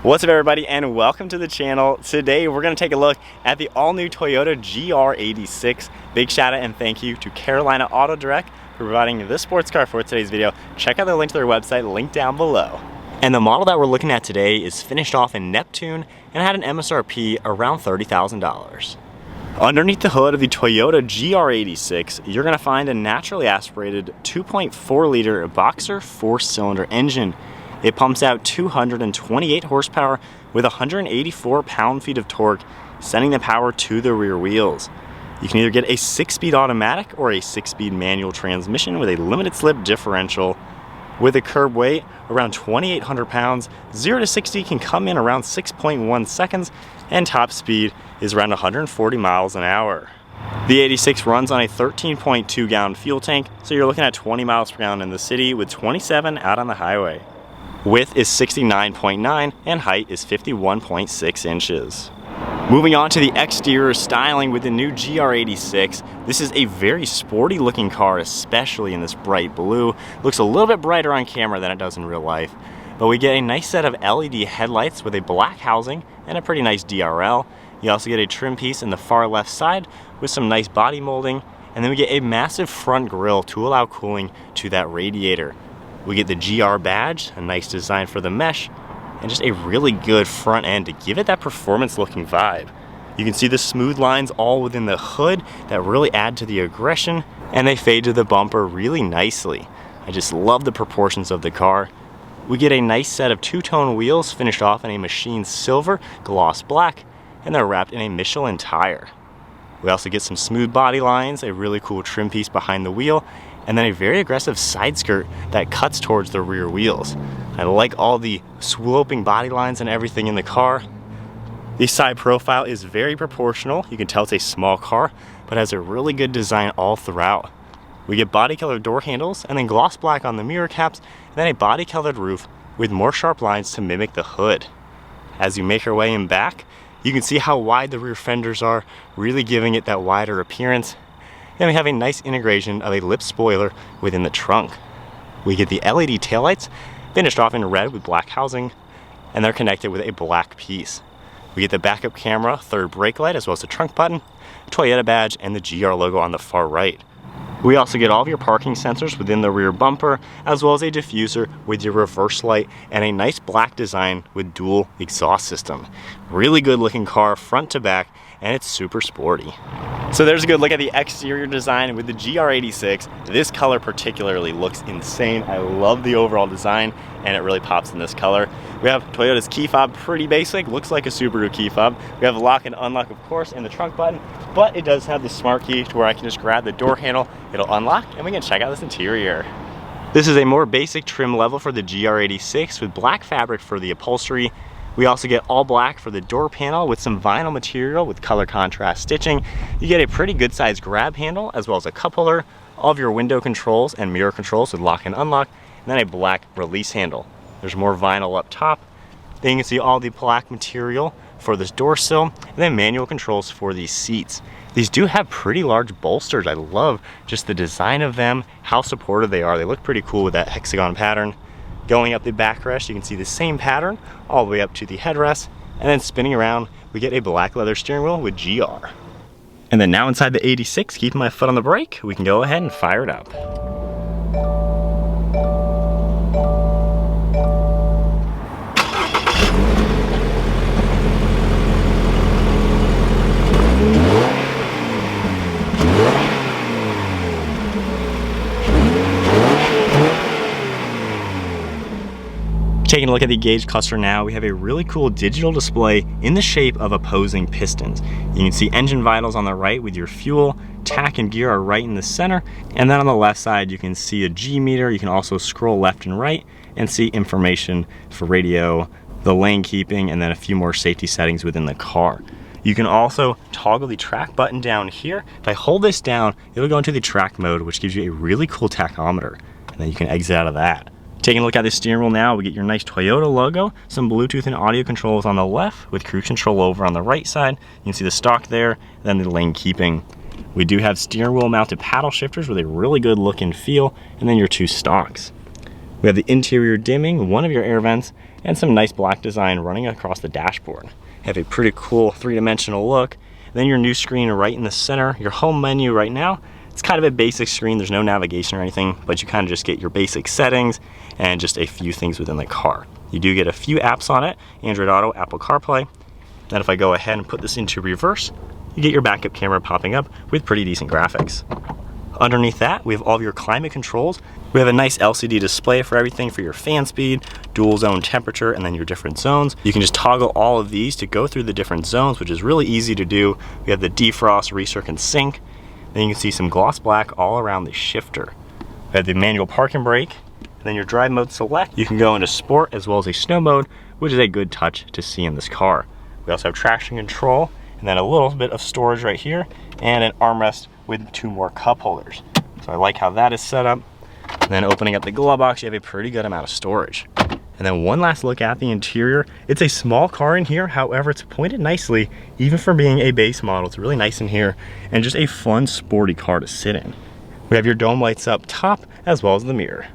What's up everybody and welcome to the channel. Today we're going to take a look at the all-new Toyota GR86. Big shout out and thank you to Carolina Auto Direct for providing this sports car for today's video. Check out the link to their website, linked down below. And the model that we're looking at today is finished off in Neptune and had an MSRP around $30,000. Underneath the hood of the Toyota GR86, you're going to find a naturally aspirated 2.4 liter boxer 4-cylinder engine. It pumps out 228 horsepower with 184 pound-feet of torque, sending the power to the rear wheels. You can either get a 6-speed automatic or a 6-speed manual transmission with a limited slip differential. With a curb weight around 2,800 pounds, 0 to 60 can come in around 6.1 seconds, and top speed is around 140 miles an hour. The 86 runs on a 13.2 gallon fuel tank, so you're looking at 20 miles per gallon in the city with 27 out on the highway. Width is 69.9 and height is 51.6 inches. Moving on to the exterior styling with the new GR86, this is a very sporty looking car, especially in this bright blue. Looks a little bit brighter on camera than it does in real life. But we get a nice set of LED headlights with a black housing and a pretty nice DRL. You also get a trim piece in the far left side with some nice body molding. And then we get a massive front grille to allow cooling to that radiator. We get the GR badge, a nice design for the mesh, and just a really good front end to give it that performance looking vibe. You can see the smooth lines all within the hood that really add to the aggression, and they fade to the bumper really nicely. I just love the proportions of the car. We get a nice set of two-tone wheels finished off in a machined silver, gloss black, and they're wrapped in a Michelin tire. We also get some smooth body lines, a really cool trim piece behind the wheel, and then a very aggressive side skirt that cuts towards the rear wheels. I like all the sloping body lines and everything in the car. The side profile is very proportional. You can tell it's a small car, but has a really good design all throughout. We get body colored door handles and then gloss black on the mirror caps, and then a body colored roof with more sharp lines to mimic the hood. As you make your way in back, you can see how wide the rear fenders are, really giving it that wider appearance. Then we have a nice integration of a lip spoiler within the trunk. We get the LED taillights finished off in red with black housing, and they're connected with a black piece. We get the backup camera, third brake light, as well as the trunk button, Toyota badge, and the GR logo on the far right. We also get all of your parking sensors within the rear bumper, as well as a diffuser with your reverse light and a nice black design with dual exhaust system. Really good looking car front to back, and it's super sporty. So there's a good look at the exterior design with the GR86. This color particularly looks insane. I love the overall design, and it really pops in this color. We have Toyota's key fob, pretty basic, looks like a Subaru key fob. We have lock and unlock, of course, and the trunk button, but it does have the smart key to where I can just grab the door handle, it'll unlock, and we can check out this interior. This is a more basic trim level for the GR86 with black fabric for the upholstery. We also get all black for the door panel with some vinyl material with color contrast stitching. You get a pretty good sized grab handle as well as a cup holder, all of your window controls and mirror controls with lock and unlock, and then a black release handle. There's more vinyl up top. Then you can see all the black material for this door sill, and then manual controls for these seats. These do have pretty large bolsters. I love just the design of them, how supportive they are. They look pretty cool with that hexagon pattern. Going up the backrest, you can see the same pattern all the way up to the headrest, and then spinning around, we get a black leather steering wheel with GR. And then now inside the 86, keeping my foot on the brake, we can go ahead and fire it up. Taking a look at the gauge cluster now, we have a really cool digital display in the shape of opposing pistons. You can see engine vitals on the right with your fuel, tack and gear are right in the center, and then on the left side you can see a G meter. You can also scroll left and right and see information for radio, the lane keeping, and then a few more safety settings within the car. You can also toggle the track button down here. If I hold this down, it'll go into the track mode, which gives you a really cool tachometer, and then you can exit out of that. Taking a look at the steering wheel now, we get your nice Toyota logo, some Bluetooth and audio controls on the left with cruise control over on the right side. You can see the stock there, then the lane keeping. We do have steering wheel mounted paddle shifters with a really good look and feel, and then your two stocks. We have the interior dimming, one of your air vents, and some nice black design running across the dashboard. Have a pretty cool three-dimensional look. Then your new screen right in the center. Your home menu right now, it's kind of a basic screen. There's no navigation or anything, but you kind of just get your basic settings and just a few things within the car. You do get a few apps on it, Android Auto, Apple CarPlay. Then if I go ahead and put this into reverse, you get your backup camera popping up with pretty decent graphics. Underneath that, we have all of your climate controls. We have a nice LCD display for everything, for your fan speed, dual zone temperature, and then your different zones. You can just toggle all of these to go through the different zones, which is really easy to do. We have the defrost, recirc, and sync. Then you can see some gloss black all around the shifter. We have the manual park and brake. And then your drive mode select. You can go into sport as well as a snow mode, which is a good touch to see in this car. We also have traction control, and then a little bit of storage right here, and an armrest with 2 more cup holders. So I like how that is set up. And then opening up the glove box, you have a pretty good amount of storage. And then one last look at the interior. It's a small car in here, however, it's pointed nicely, even for being a base model. It's really nice in here, and just a fun, sporty car to sit in. We have your dome lights up top, as well as the mirror.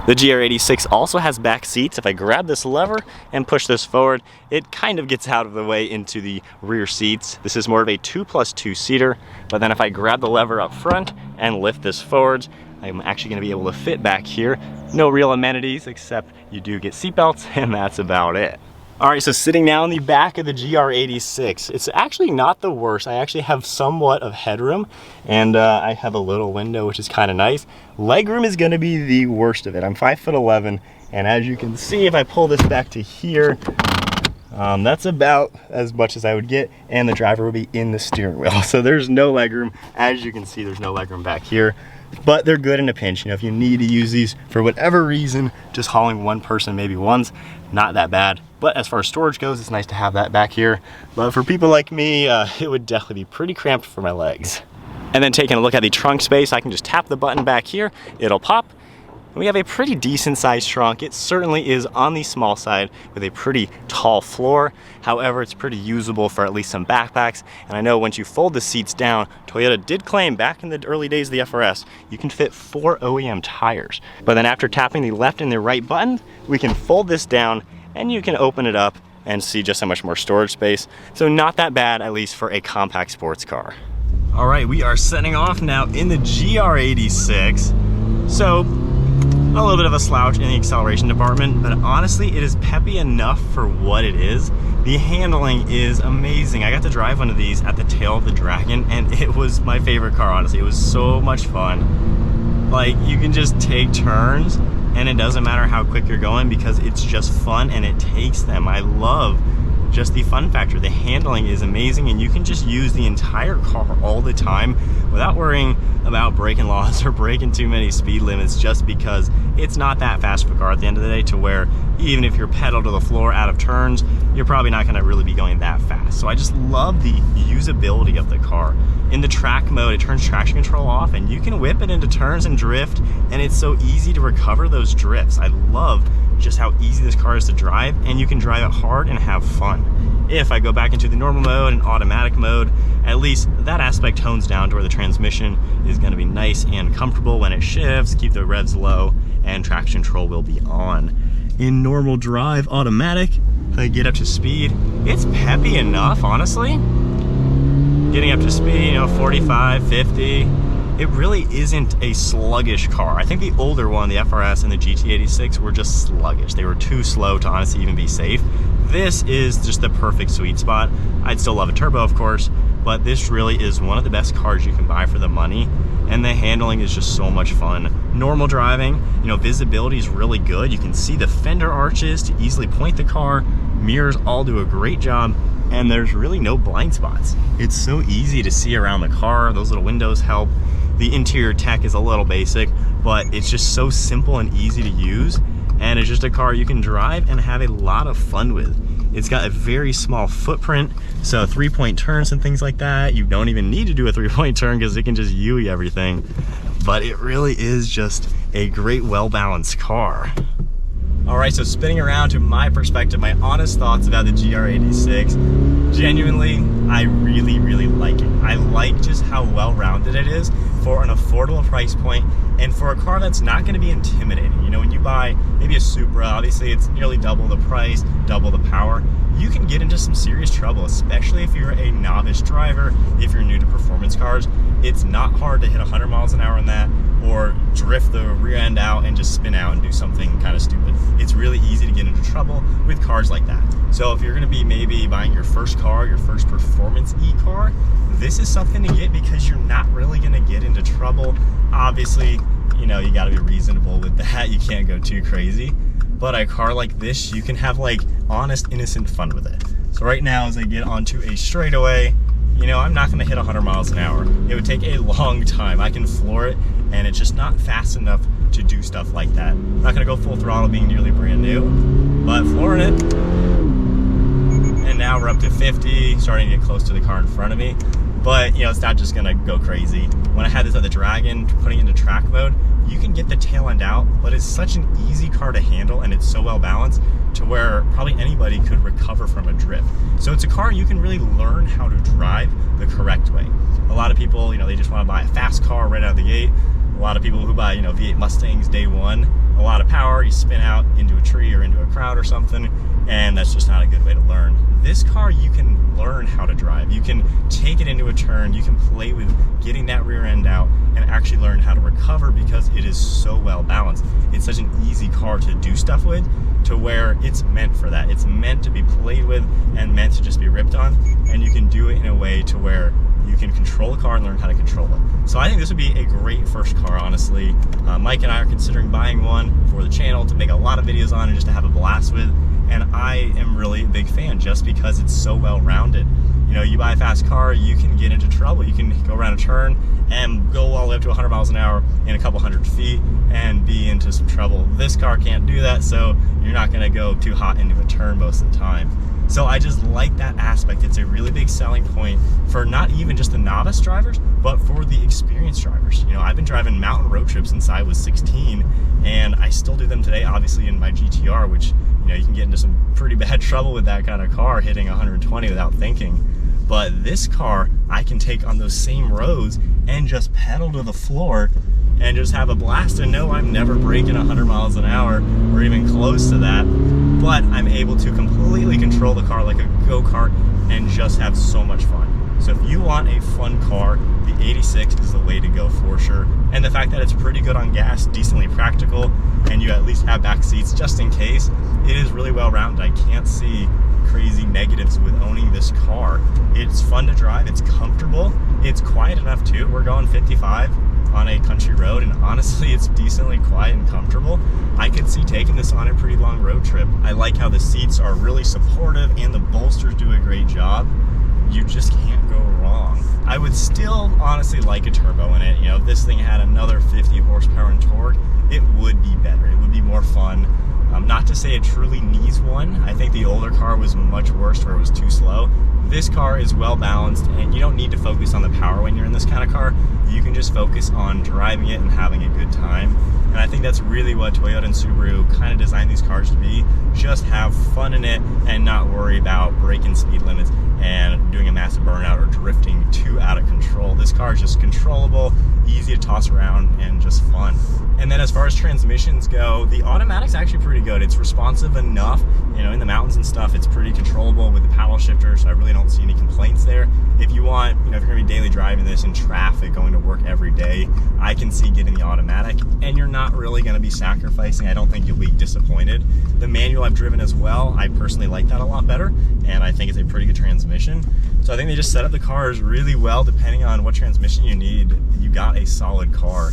The GR86 also has back seats. If I grab this lever and push this forward, it kind of gets out of the way into the rear seats. This is more of a 2+2 seater, but then if I grab the lever up front and lift this forwards, I'm actually gonna be able to fit back here. No real amenities, except you do get seat belts, and that's about it. All right, so sitting now in the back of the GR86, it's actually not the worst. I actually have somewhat of headroom, and I have a little window, which is kind of nice. Legroom is gonna be the worst of it. I'm 5'11", and as you can see, if I pull this back to here, that's about as much as I would get, and the driver will be in the steering wheel. So there's no legroom. As you can see, there's no legroom back here. But they're good in a pinch. You know, if you need to use these for whatever reason, just hauling one person maybe once, not that bad. But as far as storage goes, it's nice to have that back here. But for people like me, it would definitely be pretty cramped for my legs. And then taking a look at the trunk space, I can just tap the button back here, it'll pop. We have a pretty decent sized trunk. It certainly is on the small side with a pretty tall floor. However, it's pretty usable for at least some backpacks. And I know once you fold the seats down, Toyota did claim back in the early days of the FRS, you can fit 4 OEM tires. But then after tapping the left and the right button, we can fold this down and you can open it up and see just how much more storage space. So not that bad, at least for a compact sports car. All right, we are setting off now in the GR86. So, a little bit of a slouch in the acceleration department, but honestly, it is peppy enough for what it is. The handling is amazing. I got to drive one of these at the tail of the Dragon, and it was my favorite car, honestly. It was so much fun. Like, you can just take turns, and it doesn't matter how quick you're going because it's just fun, and it takes them. I love just the fun factor. The handling is amazing, and you can just use the entire car all the time without worrying about breaking laws or breaking too many speed limits, just because it's not that fast of a car at the end of the day, to where even if you're pedal to the floor out of turns, you're probably not going to really be going that fast. So I just love the usability of the car. In the track mode, it turns traction control off, and you can whip it into turns and drift, and it's so easy to recover those drifts. I love just how easy this car is to drive, and you can drive it hard and have fun. If I go back into the normal mode and automatic mode, at least that aspect tones down to where the transmission is going to be nice and comfortable when it shifts, keep the revs low, and traction control will be on. In normal drive automatic, if I get up to speed, it's peppy enough, honestly. Getting up to speed, 45, 50, it really isn't a sluggish car. I think the older one, the FRS and the GT86, were just sluggish. They were too slow to honestly even be safe. This is just the perfect sweet spot. I'd still love a turbo, of course, but this really is one of the best cars you can buy for the money, and the handling is just so much fun. Normal driving, visibility is really good. You can see the fender arches to easily point the car. Mirrors all do a great job, and there's really no blind spots. It's so easy to see around the car. Those little windows help. The interior tech is a little basic, but it's just so simple and easy to use, and it's just a car you can drive and have a lot of fun with. It's got a very small footprint, so 3-point turns and things like that, you don't even need to do a 3-point turn because it can just U-ey everything. But it really is just a great, well-balanced car. All right, so spinning around to my perspective, my honest thoughts about the GR86, genuinely, I really, really like it. I like just how well-rounded it is for an affordable price point. And for a car that's not going to be intimidating, you know, when you buy maybe a Supra, obviously it's nearly double the price, double the power, you can get into some serious trouble, especially if you're a novice driver, if you're new to performance cars. It's not hard to hit 100 miles an hour on that, or drift the rear end out and just spin out and do something kind of stupid. It's really easy to get into trouble with cars like that. So if you're going to be maybe buying your first car, your first performance e-car, this is something to get because you're not really going to get into trouble. Obviously, you know, you got to be reasonable with that. You can't go too crazy. But a car like this, you can have like honest, innocent fun with it. So right now, as I get onto a straightaway, you know, I'm not going to hit 100 miles an hour. It would take a long time. I can floor it, and it's just not fast enough to do stuff like that. I'm not going to go full throttle being nearly brand new, but flooring it. And now we're up to 50, starting to get close to the car in front of me. But, you know, it's not just going to go crazy. When I had this other Dragon, putting it into track mode, you can get the tail end out, but it's such an easy car to handle, and it's so well balanced to where probably anybody could recover from a drift. So it's a car you can really learn how to drive the correct way. A lot of people, you know, they just want to buy a fast car right out of the gate. A lot of people who buy, you know, V8 Mustangs day one, a lot of power, you spin out into a tree or into a crowd or something, and that's just not a good way to learn. This car, you can learn how to drive. You can take it into a turn, you can play with getting that rear end out and actually learn how to recover because it is so well balanced. It's such an easy car to do stuff with, to where it's meant for that. It's meant to be played with and meant to just be ripped on, and you can do it in a way to where you can control the car and learn how to control it. So I think this would be a great first car, honestly. Mike and I are considering buying one for the channel to make a lot of videos on and just to have a blast with. And I am really a big fan just because it's so well-rounded. You know, you buy a fast car, you can get into trouble. You can go around a turn and go all the way up to 100 miles an hour in a couple hundred feet and be into some trouble. This car can't do that, so you're not gonna go too hot into a turn most of the time. So I just like that aspect. It's a really big selling point for not even just the novice drivers, but for the experienced drivers. You know, I've been driving mountain road trips since I was 16, and I still do them today, obviously in my GTR, which, you know, you can get into some pretty bad trouble with that kind of car hitting 120 without thinking. But this car, I can take on those same roads and just pedal to the floor and just have a blast and know I'm never breaking 100 miles an hour or even close to that. But I'm able to completely control the car like a go-kart and just have so much fun. So if you want a fun car, the 86 is the way to go for sure. And the fact that it's pretty good on gas, decently practical, and you at least have back seats just in case, it is really well-rounded. I can't see crazy negatives with owning this car. It's fun to drive, it's comfortable, it's quiet enough too. We're going 55 on a country road, and honestly it's decently quiet and comfortable. I could see taking this on a pretty long road trip. I like how the seats are really supportive and the bolsters do a great job. You just can't go wrong. I would still honestly like a turbo in it. You know, if this thing had another 50 horsepower and torque, it would be better. It would be more fun. Not to say it truly needs one. I think the older car was much worse where it was too slow. This car is well balanced, and you don't need to focus on the power when you're in this kind of car. You can just focus on driving it and having a good time. And I think that's really what Toyota and Subaru kind of designed these cars to be. Just have fun in it and not worry about breaking speed limits and doing a massive burnout or drifting too out of control. This car is just controllable, easy to toss around, and just fun. And then as far as transmissions go, the automatic's actually pretty good. It's responsive enough, you know, in the mountains and stuff, it's pretty controllable with the paddle shifter, so I really don't see any complaints there. If you want, you know, if you're gonna be daily driving this in traffic, going to work every day, I can see getting the automatic, and you're not really gonna be sacrificing. I don't think you'll be disappointed. The manual I've driven as well, I personally like that a lot better, and I think it's a pretty good transmission. So I think they just set up the cars really well. Depending on what transmission you need, you got a solid car.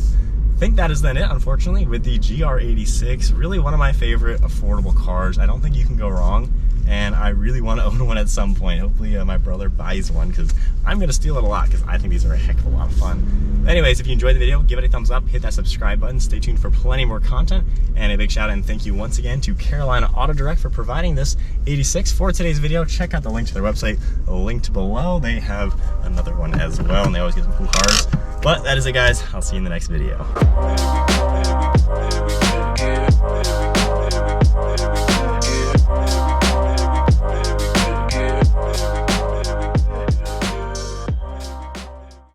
I think that is then it, unfortunately, with the GR86. Really one of my favorite affordable cars. I don't think you can go wrong, and I really want to own one at some point. Hopefully my brother buys one, because I'm going to steal it a lot, because I think these are a heck of a lot of fun. Anyways, if you enjoyed the video, give it a thumbs up, hit that subscribe button, stay tuned for plenty more content, and a big shout out and thank you once again to Carolina Auto Direct for providing this 86 for today's video. Check out the link to their website linked below. They have another one as well, and they always get some cool cars. But that is it, guys. I'll see you in the next video.